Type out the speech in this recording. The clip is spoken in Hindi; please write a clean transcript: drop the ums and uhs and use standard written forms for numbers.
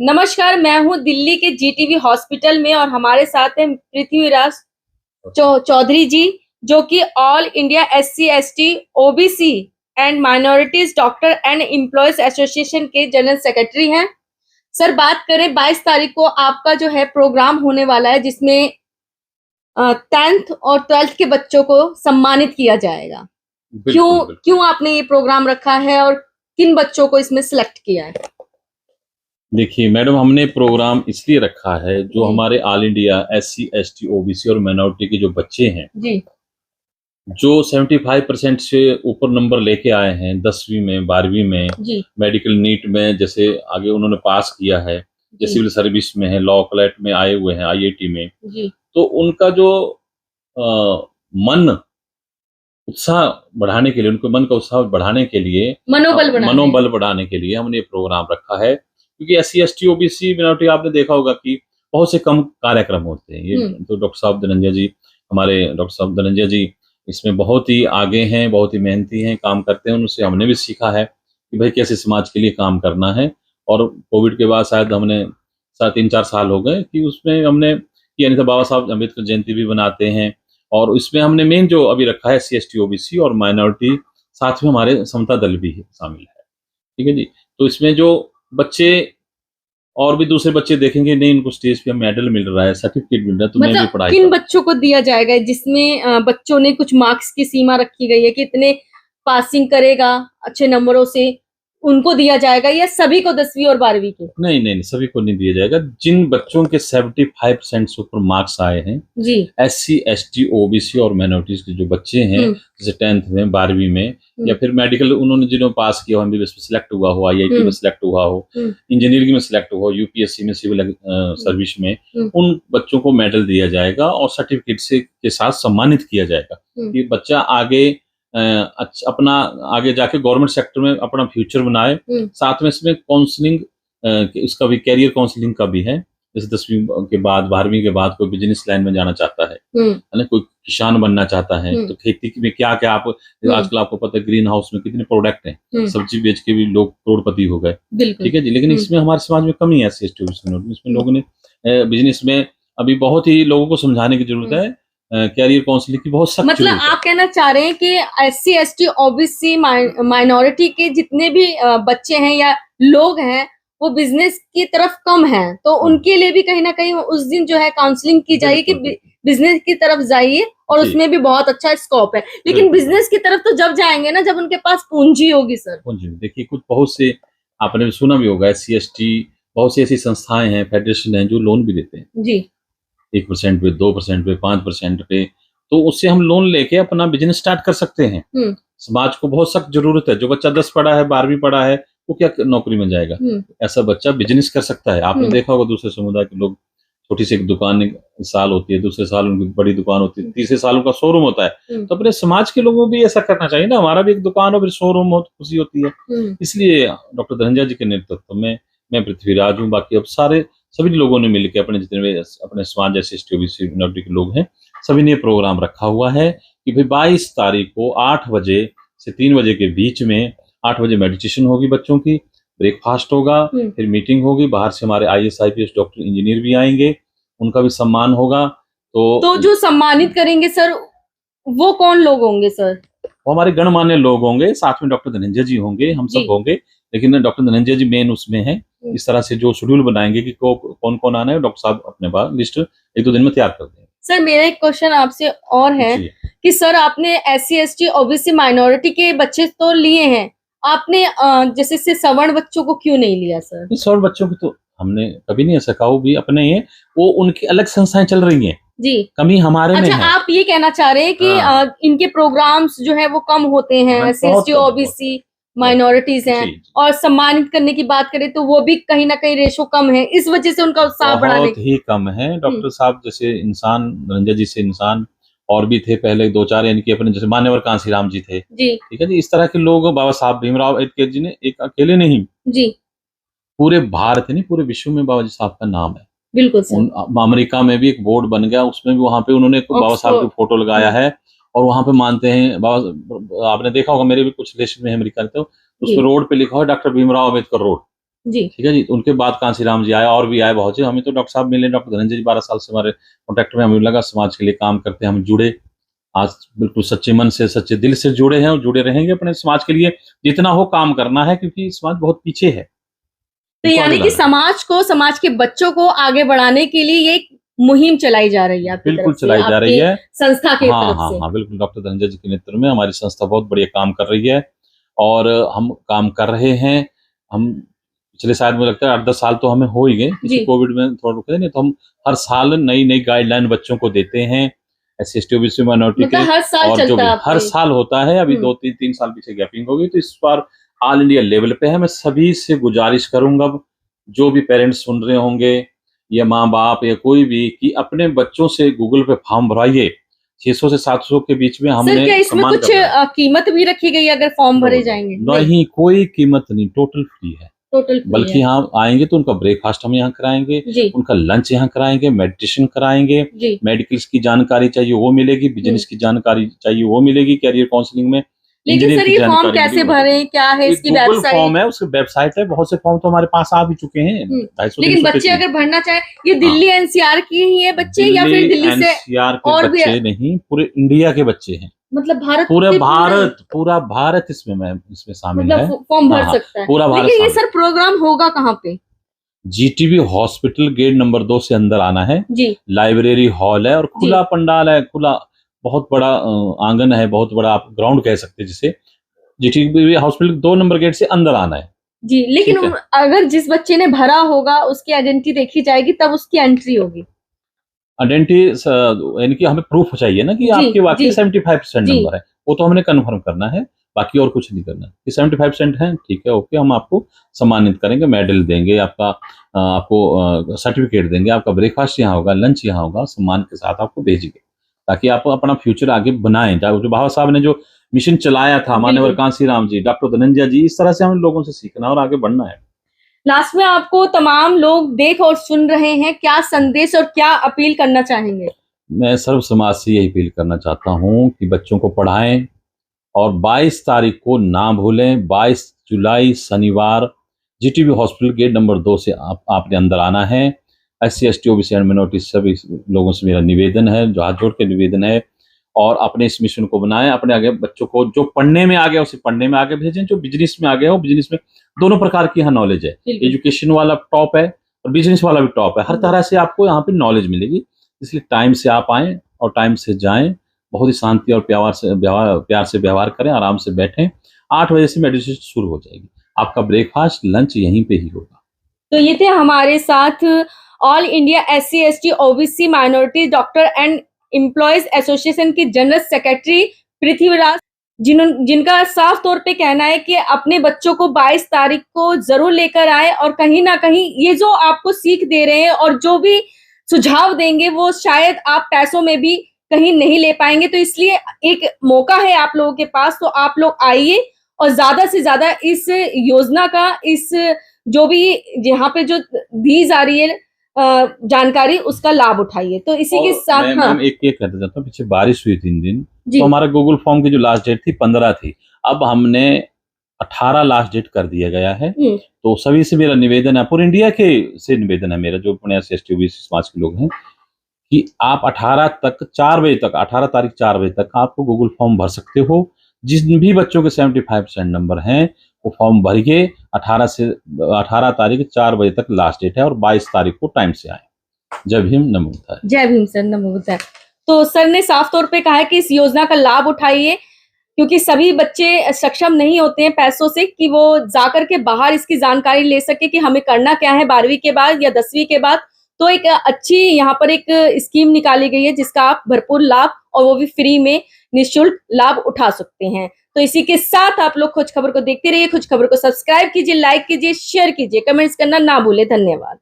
नमस्कार, मैं हूँ दिल्ली के जीटीवी हॉस्पिटल में और हमारे साथ हैं पृथ्वीराज चौधरी जी, जो कि all India SC ST OBC and minorities doctor and employees association के जनरल सेक्रेटरी हैं। सर, बात करें 22 तारीख को आपका जो है प्रोग्राम होने वाला है, जिसमें 10th और 12th के बच्चों को सम्मानित किया जाएगा। क्यों आपने ये प्रोग्राम रखा है और किन बच्चों को इसमें सिलेक्ट किया है? देखिए मैडम, हमने प्रोग्राम इसलिए रखा है जो हमारे all India SC ST OBC और माइनॉरिटी के जो बच्चे हैं जी, जो 75% से ऊपर नंबर लेके आए हैं 10वीं में 12वीं में जी, मेडिकल नीट में, जैसे आगे उन्होंने पास किया है, जैसे सिविल सर्विस में है, लॉ क्लर्क में आए हुए हैं, आईआईटी में जी, तो उनका जो मन उत्साह बढ़ाने के लिए, उनके मन का उत्साह बढ़ाने के लिए, मनोबल बढ़ाने के लिए हमने ये प्रोग्राम रखा है। क्योंकि एससी एसटी ओबीसी माइनॉरिटी आपने देखा होगा कि बहुत से कम कार्यक्रम होते हैं। ये तो डॉक्टर साहब धनंजय जी, हमारे डॉक्टर साहब धनंजय जी इसमें बहुत ही आगे हैं, बहुत ही मेहनती हैं, काम करते हैं। उनसे हमने भी सीखा है कि भाई कैसे समाज के लिए काम करना है। और कोविड के बाद शायद हमने 3-4 साल हो गए कि उसमें हमने यानी तो बाबा साहब अम्बेडकर जयंती भी बनाते हैं। और इसमें हमने मेन जो अभी रखा है सी एस टी ओबीसी और माइनॉरिटी, साथ में हमारे समता दल भी शामिल है। ठीक है जी। तो इसमें जो बच्चे और भी दूसरे बच्चे देखेंगे, नहीं इनको स्टेज पे मेडल मिल रहा है, सर्टिफिकेट मिल रहा है, तो मैं भी पढ़ाई किन बच्चों को दिया जाएगा, जिसमें बच्चों ने कुछ मार्क्स की सीमा रखी गई है कि इतने पासिंग करेगा अच्छे नंबरों से, उनको दिया जाएगा या सभी को 10वीं और 12वीं के? नहीं, सभी को नहीं दिया जाएगा। जिन बच्चों के 75% से ऊपर मार्क्स आए हैं जी, एससी एसटी ओबीसी और माइनॉरिटीज के जो बच्चे हैं, जैसे 10th में 12वीं में या फिर मेडिकल उन्होंने जिन्होंने पास किया हो, एमबीबीएस में सिलेक्ट हुआ हो, आईआईटी में सिलेक्ट हुआ हो, इंजीनियरिंग में सिलेक्ट हुआ हो, यूपीएससी में सिविल सर्विस में, उन बच्चों को मेडल दिया जाएगा और सर्टिफिकेट से के साथ सम्मानित किया जाएगा। ये बच्चा आगे अपना आगे जाके गवर्नमेंट सेक्टर में अपना फ्यूचर बनाए। साथ में इसमें काउंसलिंग, इसका भी कैरियर काउंसलिंग का भी है। जैसे 10वीं के बाद 12वीं के बाद कोई बिजनेस लाइन में जाना चाहता है ना, कोई किसान बनना चाहता है, तो खेती में क्या क्या आप आजकल आपको पता है ग्रीन हाउस में कितने प्रोडक्ट हैं, सब्जी बेच के भी लोग करोड़पति हो गए। ठीक है जी। लेकिन इसमें हमारे समाज में कमी है एससी एसटी ओबीसी, इसमें लोगों ने बिजनेस में अभी बहुत ही लोगों को समझाने की जरूरत है। कैरियर काउंसलिंग की बहुत सख्त मतलब आप कहना चाह रहे हैं कि एससी एसटी ओबीसी माइनॉरिटी के जितने भी बच्चे हैं या लोग हैं, वो बिजनेस की तरफ कम है, तो उनके लिए भी कहीं ना कहीं उस दिन जो है काउंसलिंग की जाएगी कि बिजनेस की तरफ जाइए, और उसमें भी बहुत अच्छा स्कोप है। लेकिन बिजनेस की तरफ तो जब जाएंगे ना, जब उनके पास पूंजी होगी। सर पूंजी देखिए, कुछ बहुत से आपने सुना भी होगा, एससी एसटी बहुत सी ऐसी संस्थाएं हैं, फेडरेशन हैं जो लोन भी देते हैं जी, 1% पे, 2% पे, 5% पे। तो उससे हम लोन लेके अपना बिजनेस स्टार्ट कर सकते हैं। समाज को बहुत सख्त जरूरत है। जो बच्चा 10 पढ़ा है, 12वीं पढ़ा है, वो क्या नौकरी में जाएगा? ऐसा बच्चा बिजनेस कर सकता है। आपने देखा होगा दूसरे समुदाय के लोग, छोटी सी एक दुकान साल होती है, दूसरे साल उनकी बड़ी दुकान होती है, तीसरे साल उनका शोरूम होता है। तो अपने समाज के लोगों को भी ऐसा करना चाहिए ना, हमारा भी एक दुकान हो फिर शोरूम हो तो खुशी होती है। इसलिए डॉक्टर धनंजय जी के नेतृत्व में मैं पृथ्वीराज हूँ, बाकी अब सभी लोगों ने मिलकर अपने जितने भी अपने समाज जैसे एसटी ओबीसी माइनॉरिटी के लोग हैं, सभी ने प्रोग्राम रखा हुआ है कि भाई 22 तारीख को 8 बजे से 3 बजे के बीच में, 8 बजे मेडिटेशन होगी बच्चों की, ब्रेकफास्ट होगा, फिर मीटिंग होगी, बाहर से हमारे आईएएस आईपीएस डॉक्टर इंजीनियर भी आएंगे, उनका भी सम्मान होगा। तो जो सम्मानित करेंगे सर, वो कौन लोग होंगे सर? वो हमारे गणमान्य लोग होंगे, साथ में डॉक्टर धनंजय जी होंगे, हम सब होंगे, लेकिन डॉक्टर धनंजय जी मेन उसमें हैं। इस तरह से जो शेड्यूल बनाएंगे कि कौन कौन आना है, डॉक्टर साहब अपने पास लिस्ट 1-2 दिन में तैयार कर देंगे। सर, मेरा एक क्वेश्चन आपसे और है कि सर, आपने एससी एसटी ओबीसी माइनॉरिटी के बच्चे तो लिए हैं, आपने जैसे से सवर्ण बच्चों को क्यों नहीं लिया सर? सवर्ण बच्चों की तो हमने कभी नहीं ऐसा कहा, वो भी अपने हैं, वो उनकी अलग संस्थाएं चल रही हैं जी, कमी हमारे में है। आप ये कहना चाह रहे हैं कि इनके प्रोग्राम्स जो है वो कम होते हैं, एससी एसटी ओबीसी माइनॉरिटीज हैं, और सम्मानित करने की बात करें तो वो भी कहीं ना कहीं रेशो कम है, इस वजह से उनका उत्साह बहुत ही कम है। डॉक्टर साहब जैसे इंसान, धनंजय जी से इंसान और भी थे पहले 2-4, यानी कि अपने जैसे मान्यवर कांसीराम जी थे जी, ठीक है जी। इस तरह के लोग, बाबा साहब भीमराव अम्बेडकर जी ने एक अकेले नहीं जी, पूरे भारत नहीं पूरे विश्व में बाबा जी साहब का नाम है। बिल्कुल। अमेरिका में भी एक बोर्ड बन गया, उसमें भी वहां पे उन्होंने बाबा साहब की फोटो लगाया है, और वहां पे मानते हैं बाबा। आपने देखा होगा, मेरे भी कुछ रिलेशन में अमेरिका रहते हो, उसमें रोड पे लिखा हो डॉक्टर भीमराव अम्बेडकर रोड। जी ठीक है जी। उनके बाद कांसीराम जी आए और भी आए बहुत से। हमें तो डॉक्टर साहब मिले, डॉक्टर धनंजय जी 12 साल से हमारे कॉन्टेक्ट में, हमें लगा समाज के लिए काम करते हैं, हम जुड़े। आज बिल्कुल सच्चे मन से सच्चे दिल से जुड़े हैं और जुड़े रहेंगे अपने समाज के लिए। जितना हो काम करना है, क्योंकि समाज बहुत पीछे है। तो उनको आगे यानी कि लाना है। समाज के बच्चों को आगे बढ़ाने के लिए ये एक मुहिम चलाई जा रही है आपकी बिल्कुल तरफ से, चलाई जा रही आपकी है। संस्था की हाँ तरफ हाँ से। हाँ, बिल्कुल डॉक्टर धनंजय जी के नेतृत्व में हमारी संस्था बहुत बढ़िया काम कर रही है और हम काम कर रहे हैं। हम पिछले शायद मुझे लगता है 8-10 साल तो हमें हो ही गए, किसी जी कोविड में थोड़ा रुके थे, नहीं तो हम हर साल नई नई गाइडलाइन बच्चों को देते हैं, SC ST OBC माइनॉरिटी के। मतलब हर साल और जो चलता भी है हर आपके। साल होता है, अभी 2-3 साल पीछे गैपिंग हो गई, तो इस बार ऑल इंडिया लेवल पे है। मैं सभी से गुजारिश करूंगा, जो भी पेरेंट्स सुन रहे होंगे या माँ बाप या कोई भी, कि अपने बच्चों से गूगल पे फॉर्म भरवाइए। 600 से 700 के बीच में सर हमने क्या इसमें सम्मान कुछ करना है। कीमत भी रखी गई है अगर फॉर्म भरे जाएंगे? नहीं, कोई कीमत नहीं, टोटल फ्री है। टोटल फ्री बल्कि है। यहाँ आएंगे तो उनका ब्रेकफास्ट हम यहाँ कराएंगे, जी उनका लंच यहाँ कराएंगे, मेडिटेशन कराएंगे, जी मेडिकल्स की जानकारी चाहिए वो मिलेगी, बिजनेस की जानकारी चाहिए वो मिलेगी, कैरियर काउंसलिंग में लेकिन इंजीनियर सर की ये फॉर्म जानकारी कैसे मिलेगी वो भरें, मिलेगी। क्या है ये इसकी गूगल वेबसाइट? फॉर्म है, उसकी वेबसाइट है, बहुत से फॉर्म तो हमारे पास आ भी चुके हैं, 250-300 लेकिन बच्चे पेज। अगर भरना चाहे, ये दिल्ली एनसीआर की ही है बच्चे या फिर दिल्ली दिल्ली से NCR के और भी? बच्चे नहीं, पूरे इंडिया के बच्चे हैं। मतलब भारत पूरे के भारत, पूरा भारत इसमें शामिल है। मतलब फॉर्म भर हाँ, सकता है। पूरा भारत लेकिन ये शामिल। सर प्रोग्राम होगा कहाँ पे? GTB हॉस्पिटल गेट नंबर 2 से अंदर आना है। जी लाइब्रेरी हॉल है और खुला पंडाल है, खुला बहुत बड़ा आंगन है, बहुत बड़ा आप ग्राउंड कह सकते हैं जिसे। GTB हॉस्पिटल 2 नंबर गेट से अंदर आना है। जी। लेकिन ठीक है। अगर जिस बच्चे ने भरा होगा उसकी आइडेंटिटी देखी जाएगी तब उसकी एंट्री होगी। आइडेंटिटी यानी कि हमें प्रूफ चाहिए ना कि जी आपके वाकई जी 75% जी नंबर है, वो तो हमने कन्फर्म करना है, बाकी और कुछ नहीं करना है। कि 75% है, ठीक है, ओके, हम आपको सम्मानित करेंगे, मेडल देंगे, आपको सर्टिफिकेट देंगे, आपका ब्रेकफास्ट यहाँ होगा, लंच यहाँ होगा, सम्मान के साथ आपको भेजेंगे, ताकि आप अपना फ्यूचर आगे बनाएं। जो बाबा साहब ने जो मिशन चलाया था, मान्यवर बिल्कुल। कांसीराम जी, डॉक्टर धनंजय जी, इस तरह से हमें लोगों से सीखना और आगे बढ़ना है। लास्ट में आपको तमाम लोग देख और सुन रहे हैं, क्या संदेश और क्या अपील करना चाहेंगे? मैं सर्व समाज से यही अपील करना चाहता हूँ कि बच्चों को पढ़ाएं और 22 तारीख को ना भूलें, 22 जुलाई शनिवार GTB हॉस्पिटल गेट नंबर 2 से आपने अंदर आना है। SC ST OBC and minority सभी लोगों से मेरा निवेदन है, जो हाथ जोड़ के निवेदन है, और अपने इस मिशन को बनाएं। अपने आगे बच्चों को, जो पढ़ने में आ गया उसे पढ़ने में आगे भेजें, जो बिजनेस में आ गया हो बिजनेस में। दोनों प्रकार की यहाँ नॉलेज है, एजुकेशन वाला टॉप है और बिजनेस वाला भी टॉप है, हर तरह से आपको यहाँ पे नॉलेज मिलेगी। इसलिए टाइम से आप आएँ और टाइम से जाएं, बहुत ही शांति और प्यार से व्यवहार करें, आराम से बैठें। 8 बजे से मेडिटेशन शुरू हो जाएगी, आपका ब्रेकफास्ट लंच यहीं पे ही होगा। तो ये थे हमारे साथ all India SC ST OBC minority doctor and employees association की जनरल सेक्रेटरी पृथ्वीराज, जिनका साफ तौर पे कहना है कि अपने बच्चों को 22 तारीख को जरूर लेकर आए, और कहीं ना कहीं ये जो आपको सीख दे रहे हैं और जो भी सुझाव देंगे वो शायद आप पैसों में भी कहीं नहीं ले पाएंगे। तो इसलिए एक मौका है आप लोगों के पास, तो आप लोग आइए और ज्यादा से ज्यादा इस योजना का, इस जो भी यहाँ पे जो दी जा रही है जानकारी, उसका लाभ उठाइए। तो इसी के साथ मैं एक कहना चाहता हूँ, पीछे बारिश हुई 3 दिन, जी तो हमारा गूगल फॉर्म की जो लास्ट डेट थी 15 थी, अब हमने 18 लास्ट डेट कर दिया गया है। तो सभी से मेरा निवेदन है, पूरे इंडिया के से निवेदन है मेरा, जो अपने SC ST OBC समाज के लोग हैं, कि आप 18 तक 4 बजे तक, 18 तारीख 4 बजे तक आपको गूगल फॉर्म भर सकते हो। जिन भी बच्चों के 75% नंबर हैं वो फॉर्म भरिए। 18 तारीख 4 बजे तक लास्ट डेट है और 22 तारीख को टाइम से आए। जय भीम, नमो बुद्धाय। जय भीम सर, नमो बुद्धाय। तो सर ने साफ तौर पे कहा है कि इस योजना का लाभ उठाइए, क्योंकि सभी बच्चे सक्षम नहीं होते हैं पैसों से कि वो जाकर के बाहर इसकी जानकारी ले सके कि हमें करना क्या है 12वीं के बाद या 10वीं के बाद। तो एक अच्छी यहाँ पर एक स्कीम निकाली गई है जिसका आप भरपूर लाभ, और वो भी फ्री में निःशुल्क लाभ उठा सकते हैं। तो इसी के साथ आप लोग खोज खबर को देखते रहिए, खोज खबर को सब्सक्राइब कीजिए, लाइक कीजिए, शेयर कीजिए, कमेंट्स करना ना भूले। धन्यवाद।